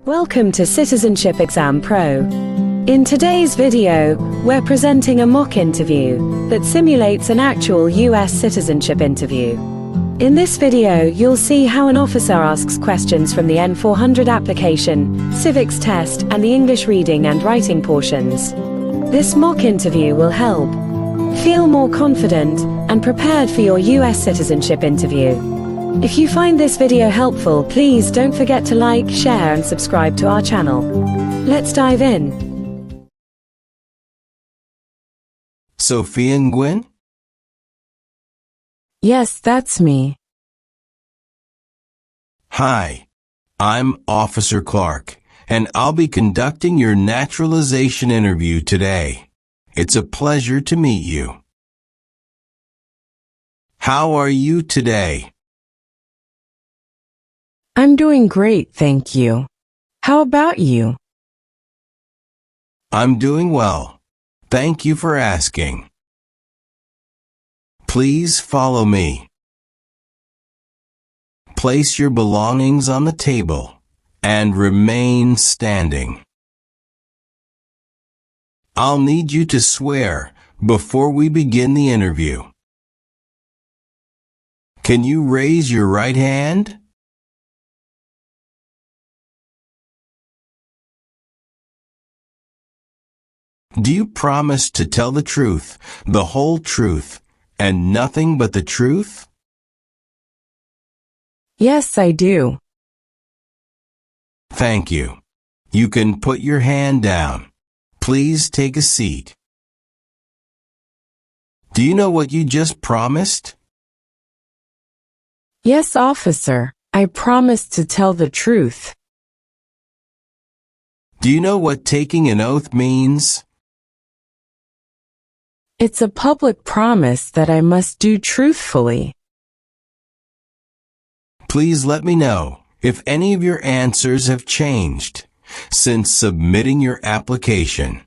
Welcome to Citizenship Exam Pro. In today's video, we're presenting a mock interview that simulates an actual US citizenship interview. In this video, you'll see how an officer asks questions from the N400 application, civics test, and the English reading and writing portions. This mock interview will help feel more confident and prepared for your US citizenship interview. If you find this video helpful, please don't forget to like, share, and subscribe to our channel. Let's dive in. Sophia Nguyen? Yes, that's me. Hi, I'm Officer Clark, and I'll be conducting your naturalization interview today. It's a pleasure to meet you. How are you today? I'm doing great, thank you. How about you? I'm doing well. Thank you for asking. Please follow me. Place your belongings on the table and remain standing. I'll need you to swear before we begin the interview. Can you raise your right hand? Do you promise to tell the truth, the whole truth, and nothing but the truth? Yes, I do. Thank you. You can put your hand down. Please take a seat. Do you know what you just promised? Yes, officer, I promise to tell the truth. Do you know what taking an oath means? It's a public promise that I must do truthfully. Please let me know if any of your answers have changed since submitting your application.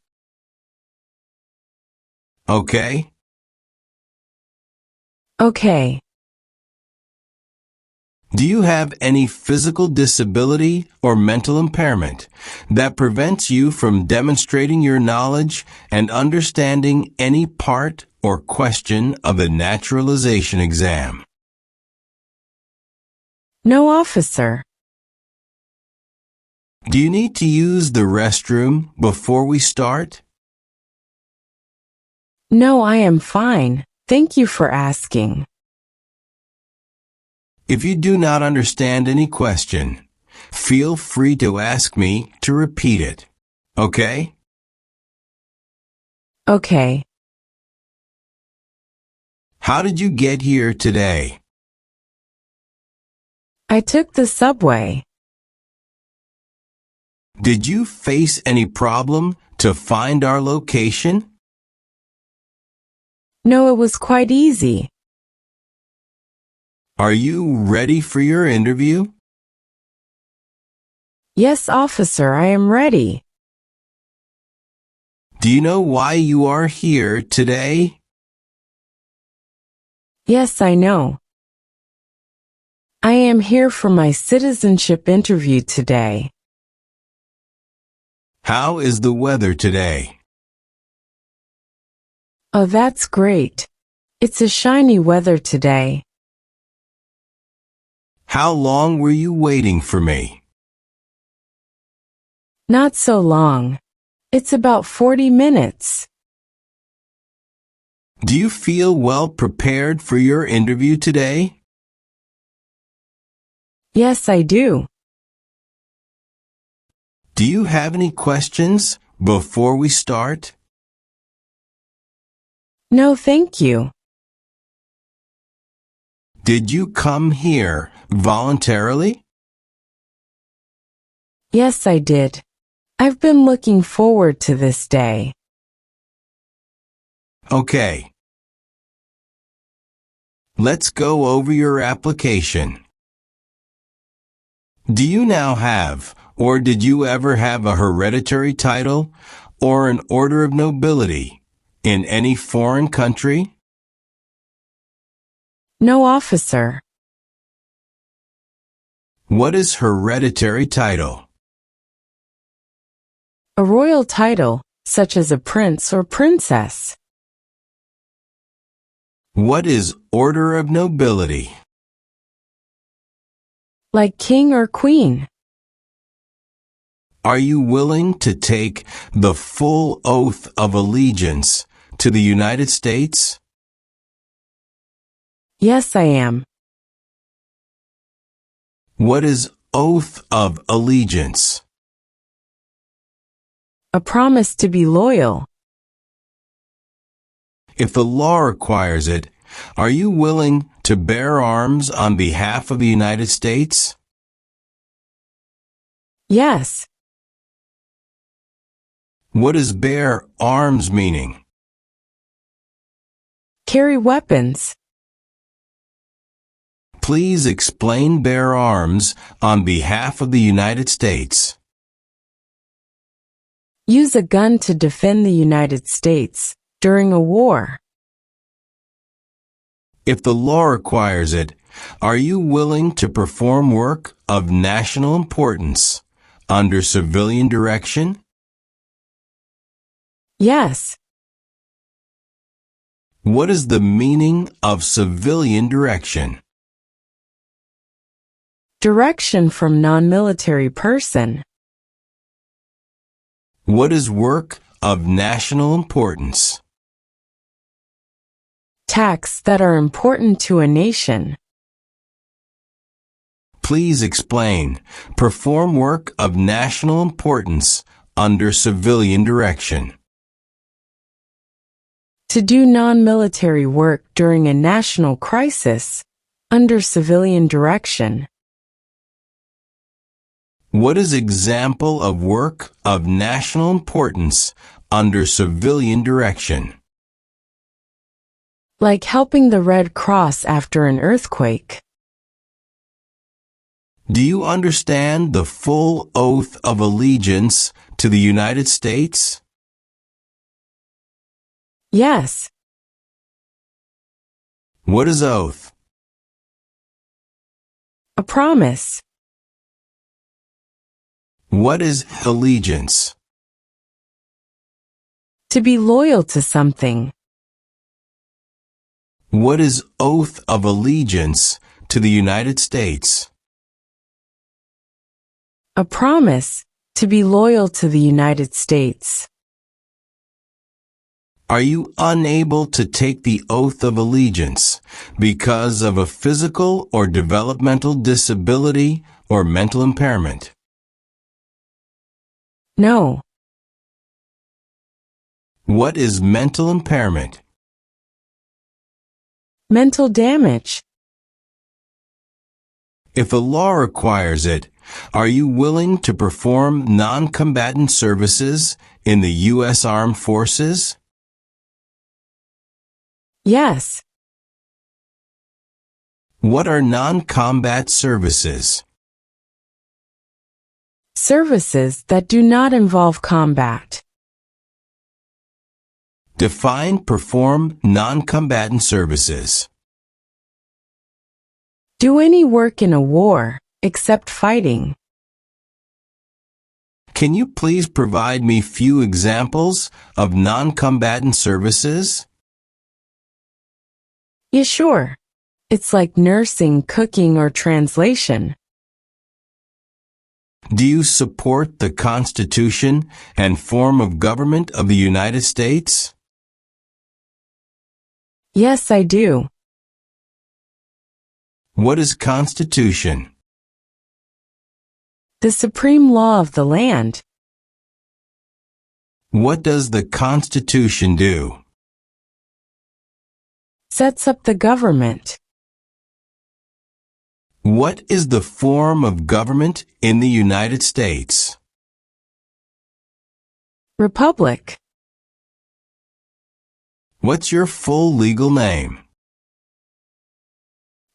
Okay? Okay. Do you have any physical disability or mental impairment that prevents you from demonstrating your knowledge and understanding any part or question of the naturalization exam? No, officer. Do you need to use the restroom before we start? No, I am fine. Thank you for asking. If you do not understand any question, feel free to ask me to repeat it. Okay? Okay. How did you get here today? I took the subway. Did you face any problem to find our location? No, it was quite easy. Are you ready for your interview? Yes, officer, I am ready. Do you know why you are here today? Yes, I know. I am here for my citizenship interview today. How is the weather today? Oh, that's great. It's a shiny weather today. How long were you waiting for me? Not so long. It's about 40 minutes. Do you feel well prepared for your interview today? Yes, I do. Do you have any questions before we start? No, thank you. Did you come here voluntarily? Yes, I did. I've been looking forward to this day. Okay. Let's go over your application. Do you now have, or did you ever have a hereditary title or an order of nobility in any foreign country? No, officer. What is hereditary title? A royal title, such as a prince or princess. What is order of nobility? Like king or queen. Are you willing to take the full oath of allegiance to the United States? Yes, I am. What is oath of allegiance? A promise to be loyal. If the law requires it, are you willing to bear arms on behalf of the United States? Yes. What does bear arms meaning? Carry weapons. Please explain bear arms on behalf of the United States. Use a gun to defend the United States during a war. If the law requires it, are you willing to perform work of national importance under civilian direction? Yes. What is the meaning of civilian direction? Direction from non-military person. What is work of national importance? Tasks that are important to a nation. Please explain. Perform work of national importance under civilian direction. To do non-military work during a national crisis under civilian direction. What is example of work of national importance under civilian direction? Like helping the Red Cross after an earthquake. Do you understand the full oath of allegiance to the United States? Yes. What is oath? A promise. What is allegiance? To be loyal to something. What is oath of allegiance to the United States? A promise to be loyal to the United States. Are you unable to take the oath of allegiance because of a physical or developmental disability or mental impairment? No. What is mental impairment? Mental damage. If the law requires it, are you willing to perform non-combatant services in the U.S. Armed Forces? Yes. What are non-combat services? Services that do not involve combat. Define perform non-combatant services. Do any work in a war, except fighting. Can you please provide me few examples of non-combatant services? Yeah, sure. It's like nursing, cooking, or translation. Do you support the Constitution and form of government of the United States? Yes, I do. What is Constitution? The supreme law of the land. What does the Constitution do? Sets up the government. What is the form of government in the United States? Republic. What's your full legal name?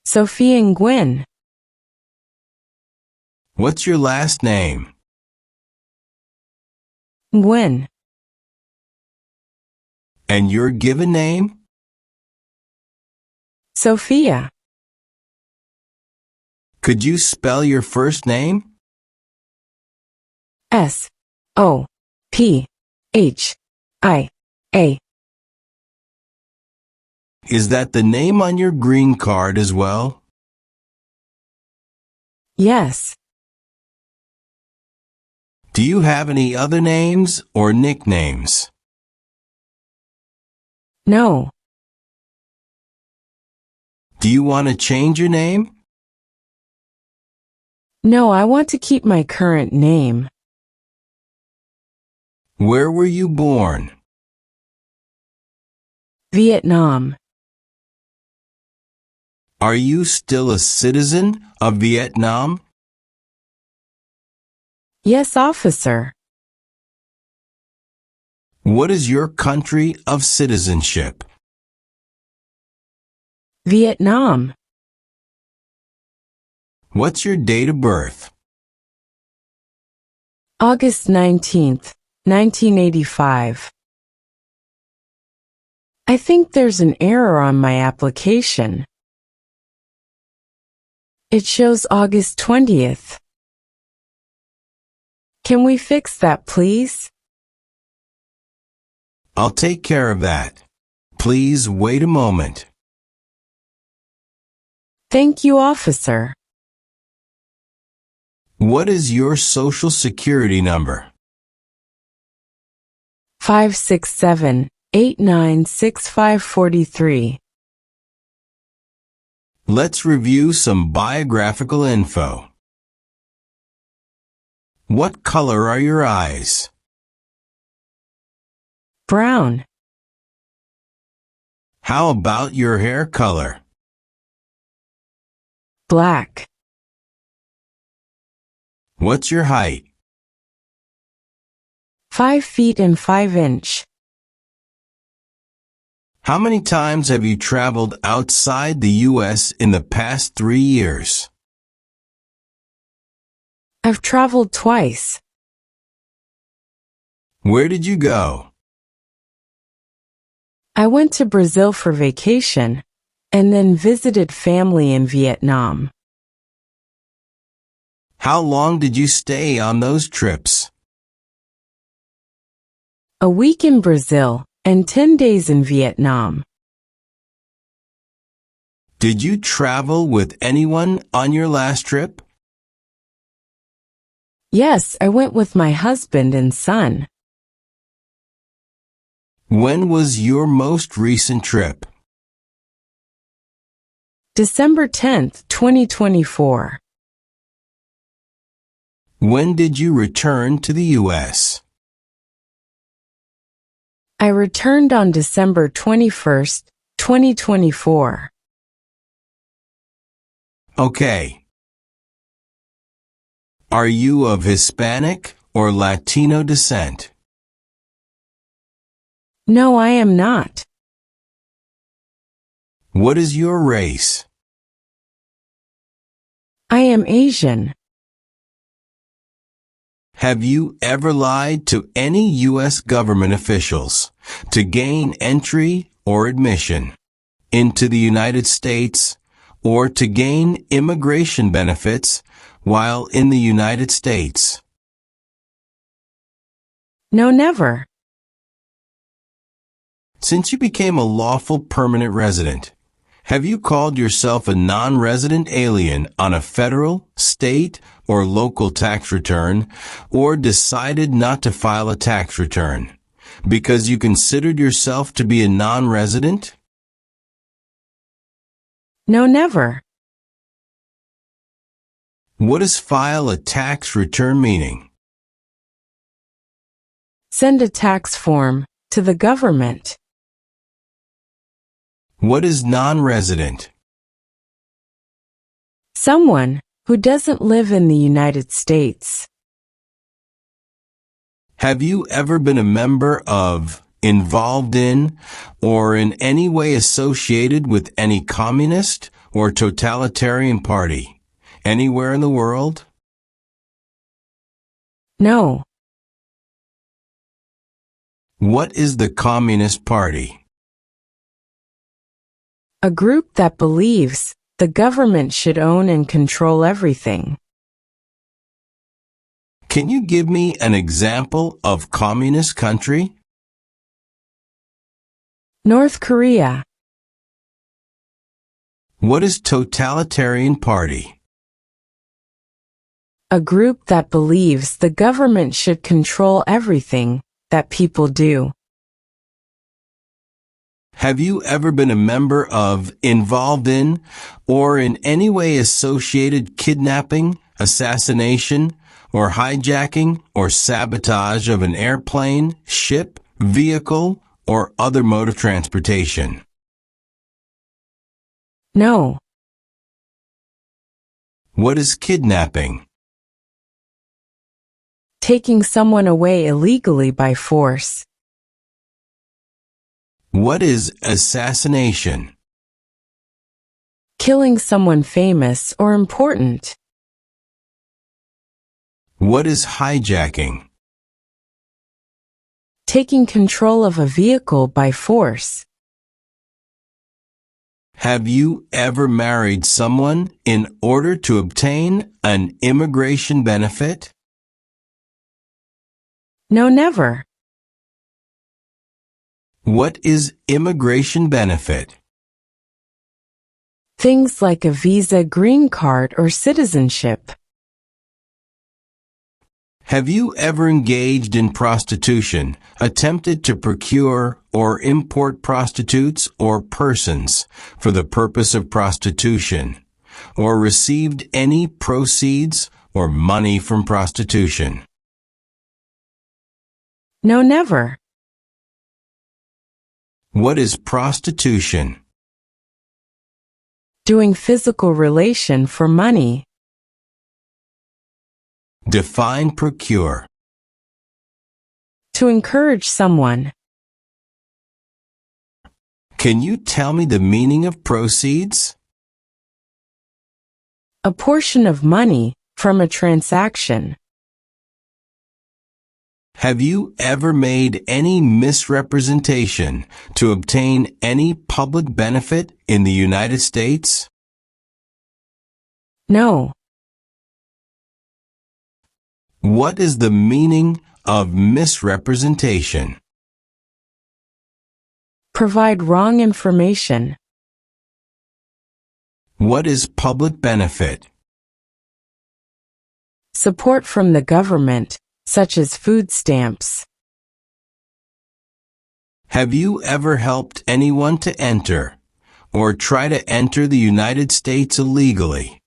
Sophie and Gwen. What's your last name? Gwen. And your given name? Sophia. Could you spell your first name? S-O-P-H-I-A. P H I A. Is that the name on your green card as well? Yes. Do you have any other names or nicknames? No. Do you want to change your name? No, I want to keep my current name. Where were you born? Vietnam. Are you still a citizen of Vietnam? Yes, officer. What is your country of citizenship? Vietnam. What's your date of birth? August 19th, 1985. I think there's an error on my application. It shows August 20th. Can we fix that, please? I'll take care of that. Please wait a moment. Thank you, officer. What is your social security number? 567-896543. Let's review some biographical info. What color are your eyes? Brown. How about your hair color? Black. What's your height? 5 feet and 5 inch. How many times have you traveled outside the U.S. in the past 3 years? I've traveled twice. Where did you go? I went to Brazil for vacation and then visited family in Vietnam. How long did you stay on those trips? A week in Brazil and 10 days in Vietnam. Did you travel with anyone on your last trip? Yes, I went with my husband and son. When was your most recent trip? December 10th, 2024. When did you return to the U.S.? I returned on December 21st, 2024. Okay. Are you of Hispanic or Latino descent? No, I am not. What is your race? I am Asian. Have you ever lied to any U.S. government officials to gain entry or admission into the United States or to gain immigration benefits while in the United States? No, never. Since you became a lawful permanent resident, have you called yourself a non-resident alien on a federal, state, or local tax return, or decided not to file a tax return because you considered yourself to be a non-resident? No, never. What does file a tax return meaning? Send a tax form to the government. What is non-resident? Someone who doesn't live in the United States. Have you ever been a member of, involved in, or in any way associated with any communist or totalitarian party anywhere in the world? No. What is the Communist Party? A group that believes the government should own and control everything. Can you give me an example of communist country? North Korea. What is totalitarian party? A group that believes the government should control everything that people do. Have you ever been a member of, involved in, or in any way associated kidnapping, assassination, or hijacking or sabotage of an airplane, ship, vehicle, or other mode of transportation? No. What is kidnapping? Taking someone away illegally by force. What is assassination? Killing someone famous or important. What is hijacking? Taking control of a vehicle by force. Have you ever married someone in order to obtain an immigration benefit? No, never. What is immigration benefit? Things like a visa, green card, or citizenship. Have you ever engaged in prostitution, attempted to procure or import prostitutes or persons for the purpose of prostitution, or received any proceeds or money from prostitution? No, never. What is prostitution? Doing physical relation for money. Define procure. To encourage someone. Can you tell me the meaning of proceeds? A portion of money from a transaction. Have you ever made any misrepresentation to obtain any public benefit in the United States? No. What is the meaning of misrepresentation? Provide wrong information. What is public benefit? Support from the government, such as food stamps. Have you ever helped anyone to enter or try to enter the United States illegally?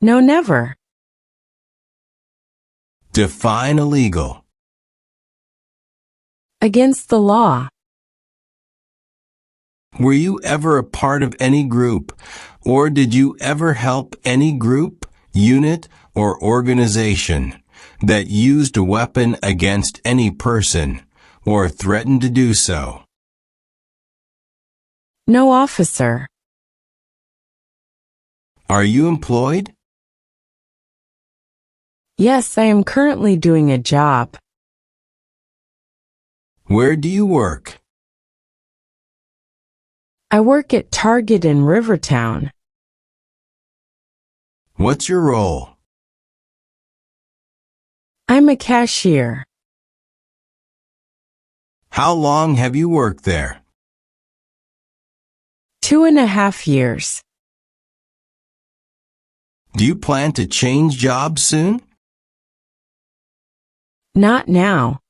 No, never. Define illegal. Against the law. Were you ever a part of any group, or did you ever help any group, unit, or organization that used a weapon against any person or threatened to do so? No, officer. Are you employed? Yes, I am currently doing a job. Where do you work? I work at Target in Rivertown. What's your role? I'm a cashier. How long have you worked there? 2.5 years. Do you plan to change jobs soon? Not now,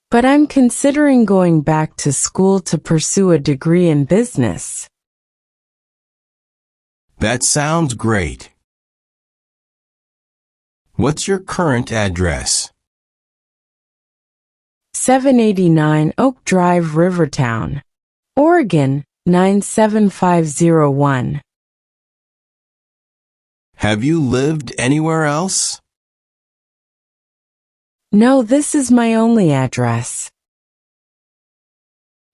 but I'm considering going back to school to pursue a degree in business. That sounds great. What's your current address? 789 Oak Drive, Rivertown, Oregon, 97501. Have you lived anywhere else? No, this is my only address.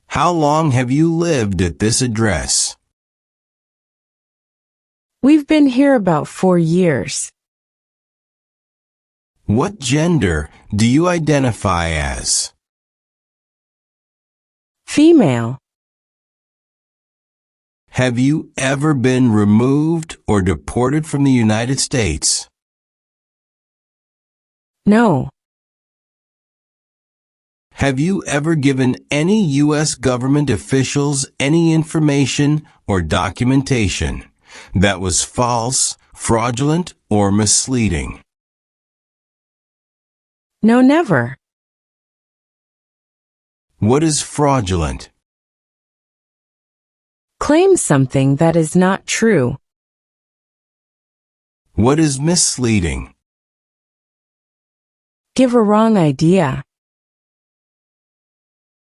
How long have you lived at this address? We've been here about 4 years. What gender do you identify as? Female. Have you ever been removed or deported from the United States? No. Have you ever given any U.S. government officials any information or documentation that was false, fraudulent, or misleading? No, never. What is fraudulent? Claim something that is not true. What is misleading? Give a wrong idea.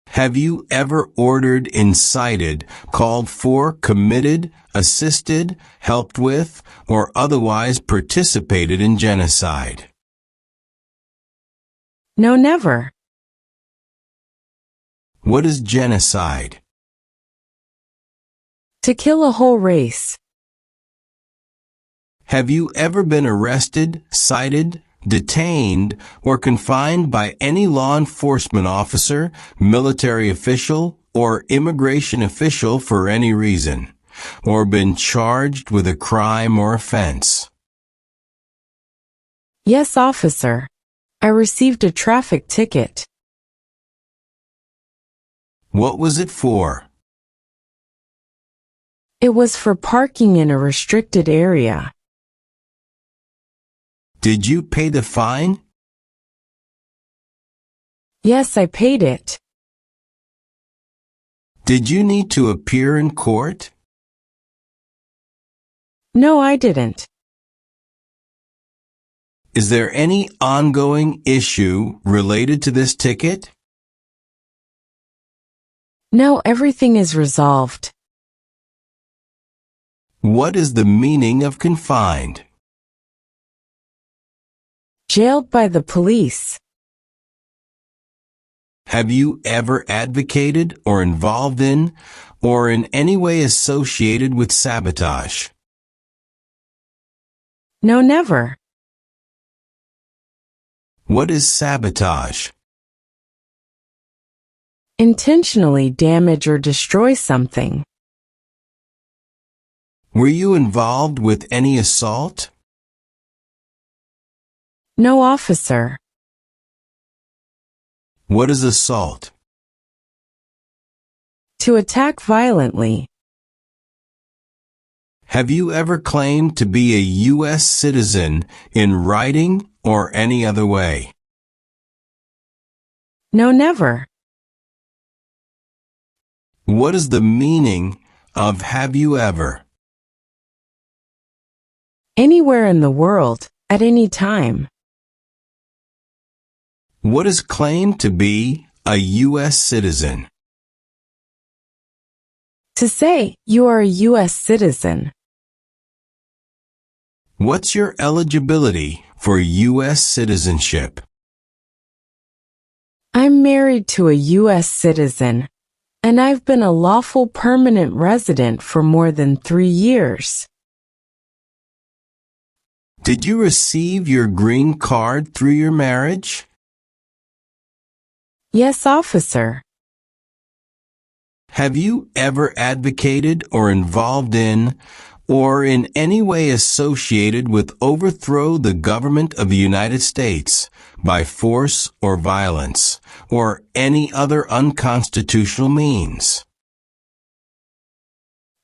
Have you ever ordered, incited, called for, committed, assisted, helped with, or otherwise participated in genocide? No, never. What is genocide? To kill a whole race. Have you ever been arrested, cited, detained, or confined by any law enforcement officer, military official, or immigration official for any reason, or been charged with a crime or offense? Yes, officer. I received a traffic ticket. What was it for? It was for parking in a restricted area. Did you pay the fine? Yes, I paid it. Did you need to appear in court? No, I didn't. Is there any ongoing issue related to this ticket? No, everything is resolved. What is the meaning of confined? Jailed by the police. Have you ever advocated or involved in, or in any way associated with sabotage? No, never. What is sabotage? Intentionally damage or destroy something. Were you involved with any assault? No, officer. What is assault? To attack violently. Have you ever claimed to be a U.S. citizen in writing or any other way? No, never. What is the meaning of have you ever? Anywhere in the world, at any time. What is claimed to be a U.S. citizen? To say you are a U.S. citizen. What's your eligibility for U.S. citizenship? I'm married to a U.S. citizen, and I've been a lawful permanent resident for more than 3 years. Did you receive your green card through your marriage? Yes, officer. Have you ever advocated or involved in, or in any way associated with overthrow the government of the United States by force or violence, or any other unconstitutional means?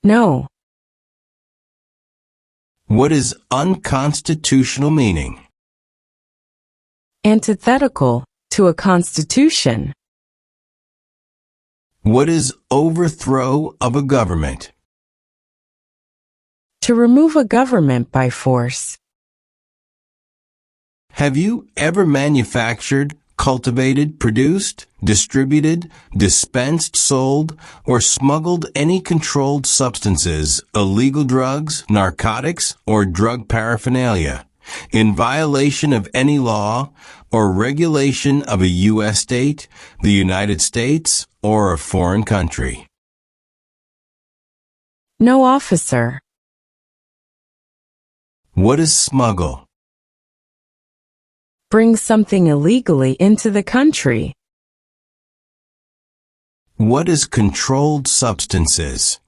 No. What is unconstitutional meaning? Antithetical to a constitution. What is overthrow of a government? To remove a government by force. Have you ever manufactured, cultivated, produced, distributed, dispensed, sold, or smuggled any controlled substances, illegal drugs, narcotics, or drug paraphernalia, in violation of any law or regulation of a U.S. state, the United States, or a foreign country? No, officer. What is smuggle? Bring something illegally into the country. What is controlled substances?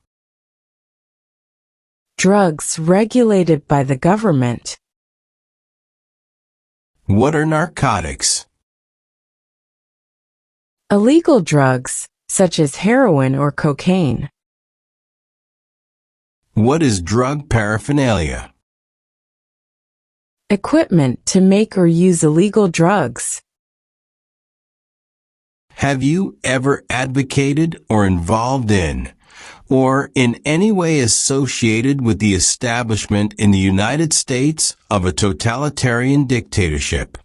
Drugs regulated by the government. What are narcotics? Illegal drugs, such as heroin or cocaine. What is drug paraphernalia? Equipment to make or use illegal drugs. Have you ever advocated or involved in, or in any way associated with the establishment in the United States of a totalitarian dictatorship?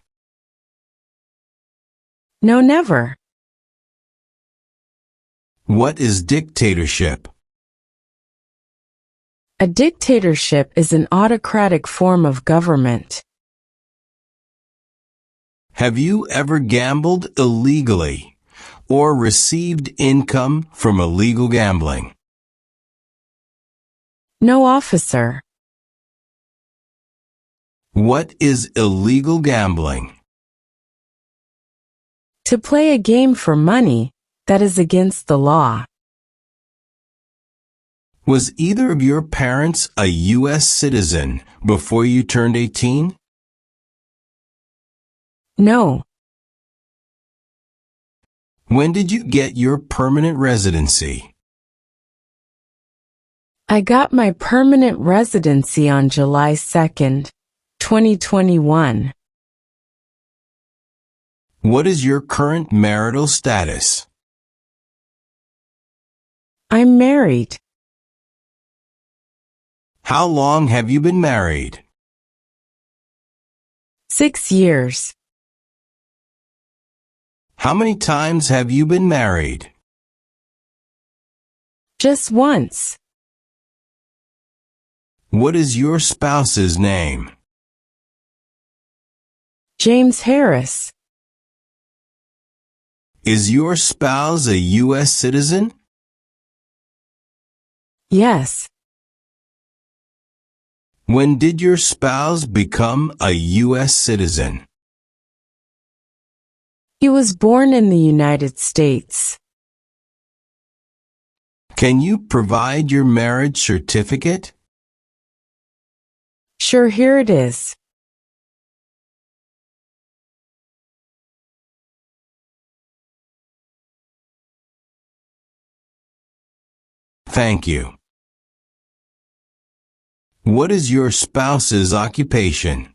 No, never. What is dictatorship? A dictatorship is an autocratic form of government. Have you ever gambled illegally or received income from illegal gambling? No, officer. What is illegal gambling? To play a game for money that is against the law. Was either of your parents a U.S. citizen before you turned 18? No. When did you get your permanent residency? I got my permanent residency on July 2nd, 2021. What is your current marital status? I'm married. How long have you been married? 6 years. How many times have you been married? Just once. What is your spouse's name? James Harris. Is your spouse a U.S. citizen? Yes. When did your spouse become a U.S. citizen? He was born in the United States. Can you provide your marriage certificate? Sure, here it is. Thank you. What is your spouse's occupation?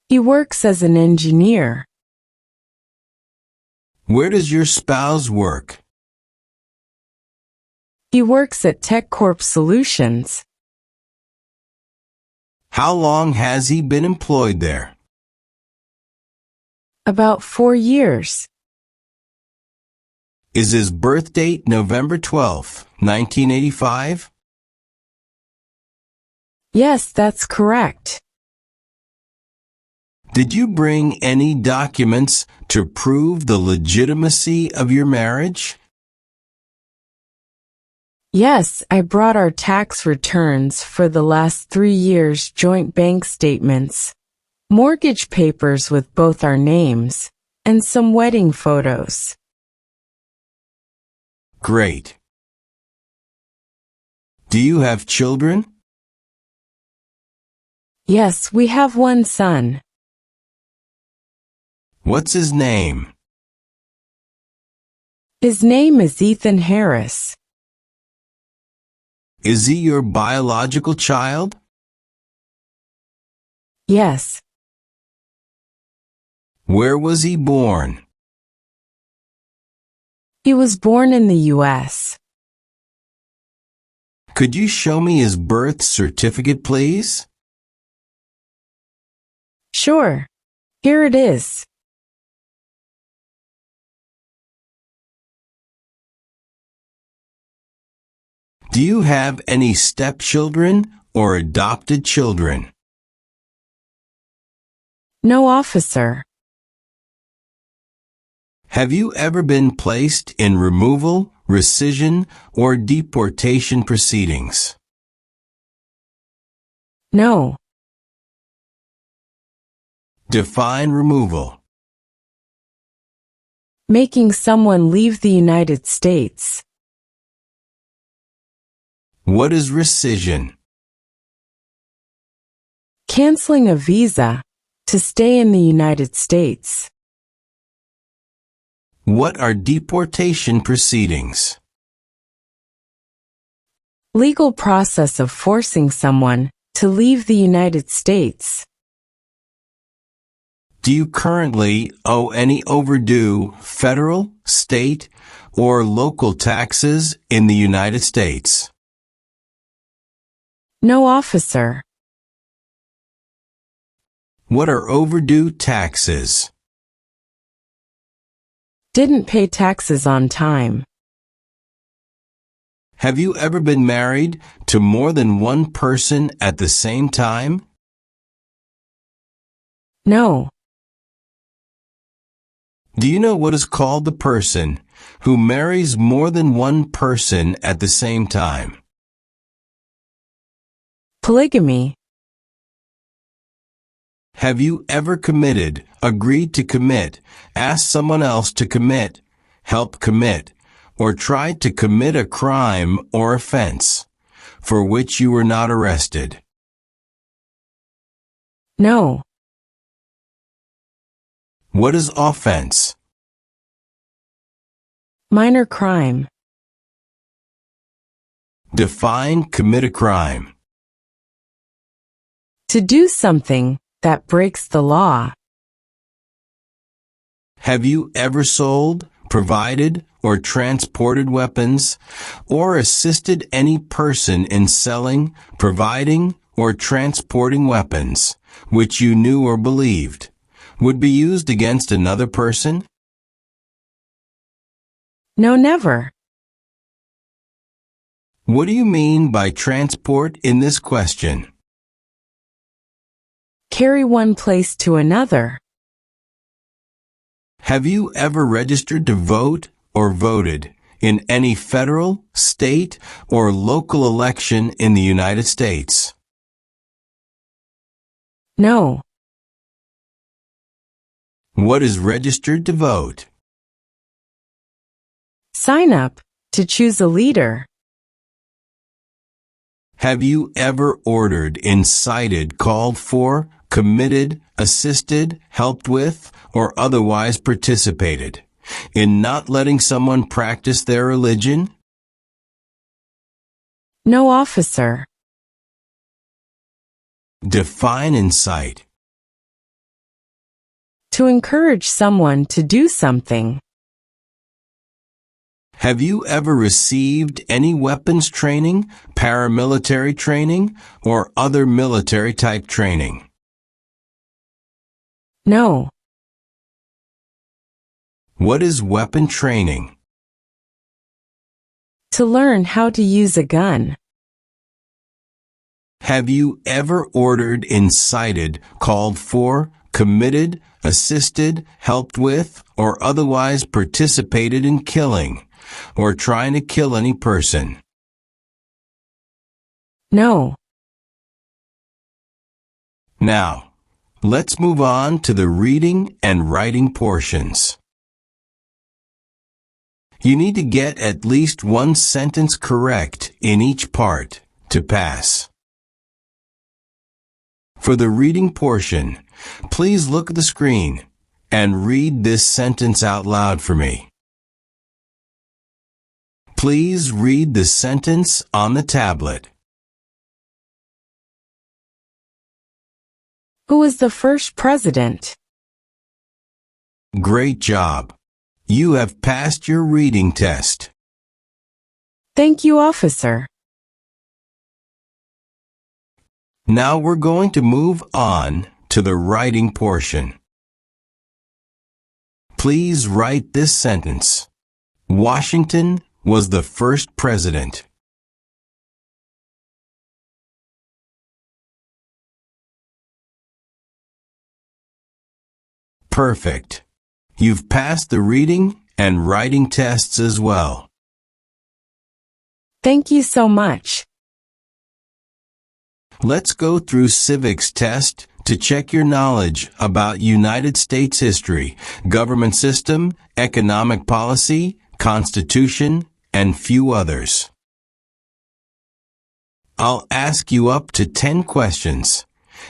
He works as an engineer. Where does your spouse work? He works at TechCorp Solutions. How long has he been employed there? About 4 years. Is his birth date November 12th, 1985? Yes, that's correct. Did you bring any documents to prove the legitimacy of your marriage? Yes, I brought our tax returns for the last 3 years' joint bank statements, mortgage papers with both our names, and some wedding photos. Great. Do you have children? Yes, we have one son. What's his name? His name is Ethan Harris. Is he your biological child? Yes. Where was he born? He was born in the U.S. Could you show me his birth certificate, please? Sure. Here it is. Do you have any stepchildren or adopted children? No, officer. Have you ever been placed in removal, rescission, or deportation proceedings? No. Define removal. Making someone leave the United States. What is rescission? Canceling a visa to stay in the United States. What are deportation proceedings? Legal process of forcing someone to leave the United States. Do you currently owe any overdue federal, state, or local taxes in the United States? No, officer. What are overdue taxes? Didn't pay taxes on time. Have you ever been married to more than one person at the same time? No. Do you know what is called the person who marries more than one person at the same time? Polygamy. Have you ever committed, agreed to commit, asked someone else to commit, helped commit, or tried to commit a crime or offense for which you were not arrested? No. What is offense? Minor crime. Define commit a crime. To do something that breaks the law. Have you ever sold, provided, or transported weapons, or assisted any person in selling, providing, or transporting weapons, which you knew or believed would be used against another person? No, never. What do you mean by transport in this question? Carry one place to another. Have you ever registered to vote or voted in any federal, state, or local election in the United States? No. What is registered to vote? Sign up to choose a leader. Have you ever ordered, incited, called for, committed, assisted, helped with, or otherwise participated in not letting someone practice their religion? No, officer. Define incite. To encourage someone to do something. Have you ever received any weapons training, paramilitary training, or other military type training? No. What is weapon training? To learn how to use a gun. Have you ever ordered, incited, called for, committed, assisted, helped with, or otherwise participated in killing, or trying to kill any person? No. Now, let's move on to the reading and writing portions. You need to get at least one sentence correct in each part to pass. For the reading portion, please look at the screen and read this sentence out loud for me. Please read the sentence on the tablet. Who was the first president? Great job. You have passed your reading test. Thank you, officer. Now we're going to move on to the writing portion. Please write this sentence. Washington was the first president. Perfect. You've passed the reading and writing tests as well. Thank you so much. Let's go through civics test to check your knowledge about United States history, government system, economic policy, Constitution, and few others. I'll ask you up to 10 questions,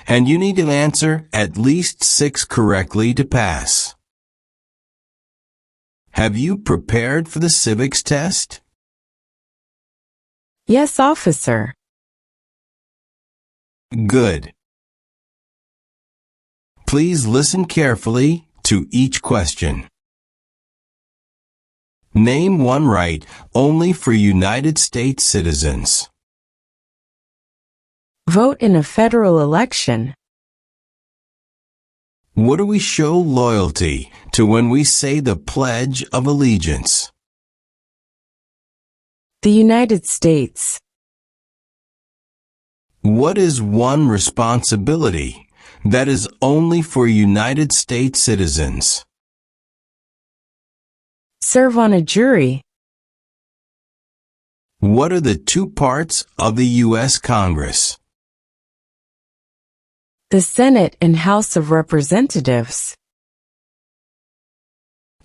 and you need to answer at least 6 correctly to pass. Have you prepared for the civics test? Yes, officer. Good. Please listen carefully to each question. Name one right only for United States citizens. Vote in a federal election. What do we show loyalty to when we say the Pledge of Allegiance? The United States. What is one responsibility that is only for United States citizens? Serve on a jury. What are the 2 parts of the U.S. Congress? The Senate and House of Representatives.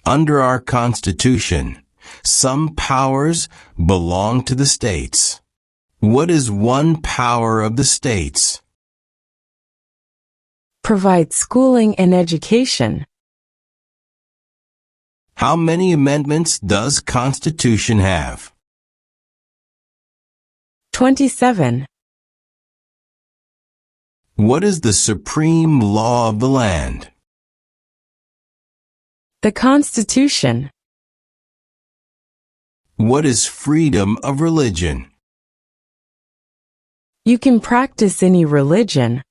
Under our Constitution, some powers belong to the states. What is one power of the states? Provide schooling and education. How many amendments does Constitution have? 27. What is the supreme law of the land? The Constitution. What is freedom of religion? You can practice any religion,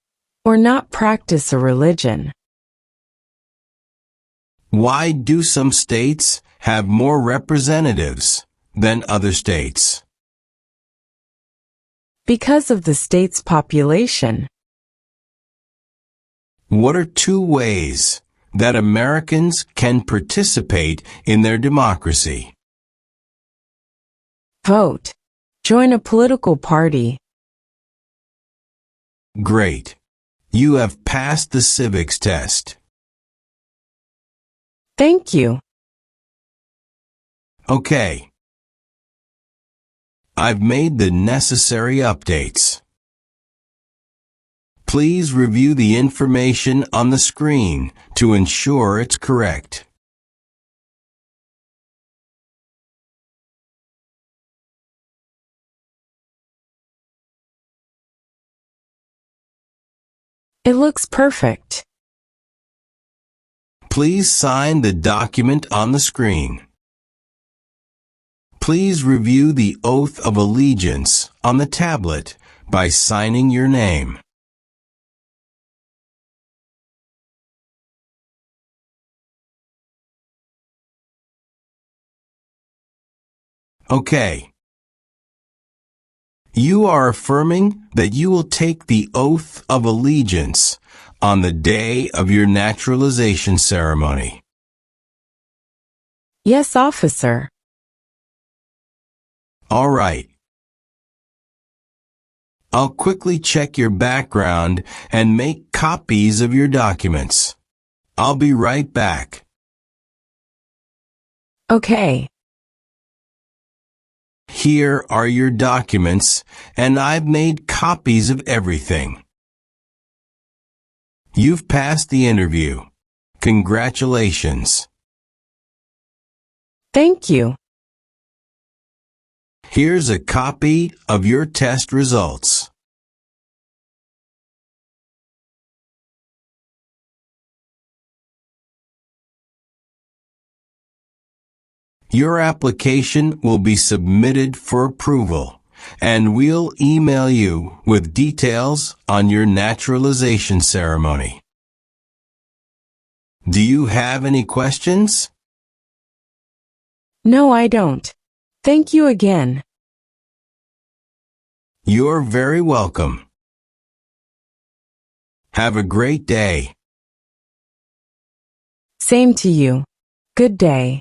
or not practice a religion. Why do some states have more representatives than other states? Because of the state's population. What are 2 ways that Americans can participate in their democracy? Vote. Join a political party. Great. You have passed the civics test. Thank you. Okay. I've made the necessary updates. Please review the information on the screen to ensure it's correct. It looks perfect. Please sign the document on the screen. Please review the oath of allegiance on the tablet by signing your name. Okay. You are affirming that you will take the oath of allegiance on the day of your naturalization ceremony. Yes, officer. All right. I'll quickly check your background and make copies of your documents. I'll be right back. Okay. Here are your documents, and I've made copies of everything. You've passed the interview. Congratulations. Thank you. Here's a copy of your test results. Your application will be submitted for approval, and we'll email you with details on your naturalization ceremony. Do you have any questions? No, I don't. Thank you again. You're very welcome. Have a great day. Same to you. Good day.